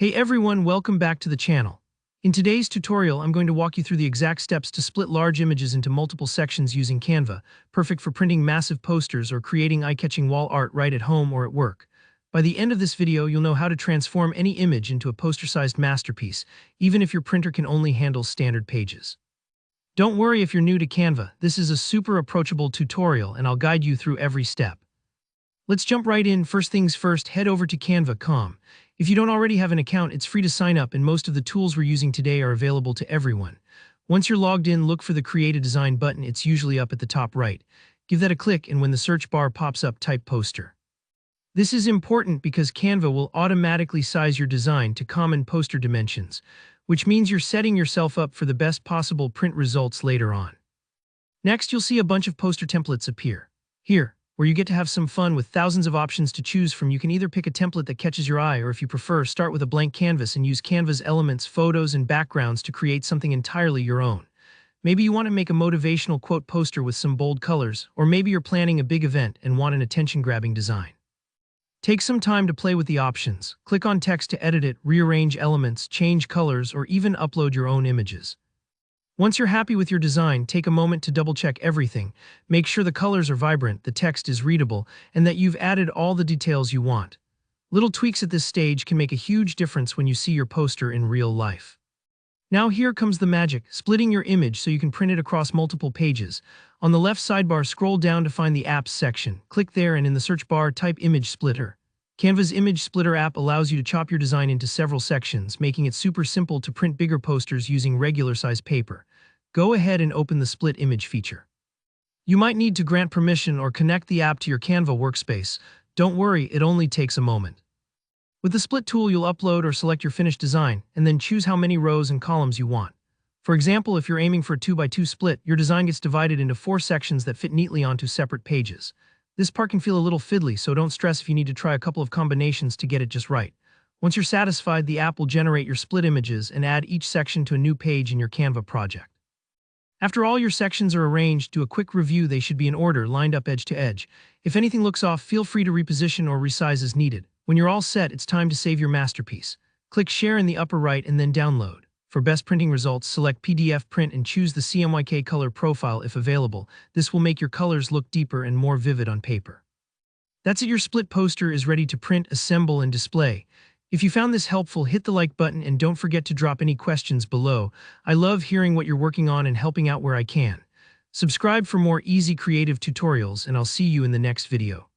Hey everyone, welcome back to the channel. In today's tutorial, I'm going to walk you through the exact steps to split large images into multiple sections using Canva, perfect for printing massive posters or creating eye-catching wall art right at home or at work. By the end of this video, you'll know how to transform any image into a poster-sized masterpiece, even if your printer can only handle standard pages. Don't worry if you're new to Canva, this is a super approachable tutorial and I'll guide you through every step. Let's jump right in. First things first, head over to Canva.com. If you don't already have an account, it's free to sign up and most of the tools we're using today are available to everyone. Once you're logged in, look for the Create a Design button. It's usually up at the top right. Give that a click and when the search bar pops up, type poster. This is important because Canva will automatically size your design to common poster dimensions, which means you're setting yourself up for the best possible print results later on. Next, you'll see a bunch of poster templates appear. Here, where you get to have some fun with thousands of options to choose from. You can either pick a template that catches your eye, or if you prefer, start with a blank canvas and use Canva's elements, photos, and backgrounds to create something entirely your own. Maybe you want to make a motivational quote poster with some bold colors, or maybe you're planning a big event and want an attention-grabbing design. Take some time to play with the options. Click on text to edit it, rearrange elements, change colors, or even upload your own images. Once you're happy with your design, take a moment to double-check everything. Make sure the colors are vibrant, the text is readable, and that you've added all the details you want. Little tweaks at this stage can make a huge difference when you see your poster in real life. Now here comes the magic, splitting your image so you can print it across multiple pages. On the left sidebar, scroll down to find the Apps section. Click there and in the search bar, type Image Splitter. Canva's Image Splitter app allows you to chop your design into several sections, making it super simple to print bigger posters using regular-size paper. Go ahead and open the Split Image feature. You might need to grant permission or connect the app to your Canva workspace. Don't worry, it only takes a moment. With the Split tool, you'll upload or select your finished design, and then choose how many rows and columns you want. For example, if you're aiming for a 2x2 split, your design gets divided into 4 sections that fit neatly onto separate pages. This part can feel a little fiddly, so don't stress if you need to try a couple of combinations to get it just right. Once you're satisfied, the app will generate your split images and add each section to a new page in your Canva project. After all your sections are arranged, do a quick review. They should be in order, lined up edge to edge. If anything looks off, feel free to reposition or resize as needed. When you're all set, it's time to save your masterpiece. Click Share in the upper right and then Download. For best printing results, select PDF Print and choose the CMYK color profile if available. This will make your colors look deeper and more vivid on paper. That's it, your split poster is ready to print, assemble, and display. If you found this helpful, hit the like button and don't forget to drop any questions below. I love hearing what you're working on and helping out where I can. Subscribe for more easy creative tutorials, and I'll see you in the next video.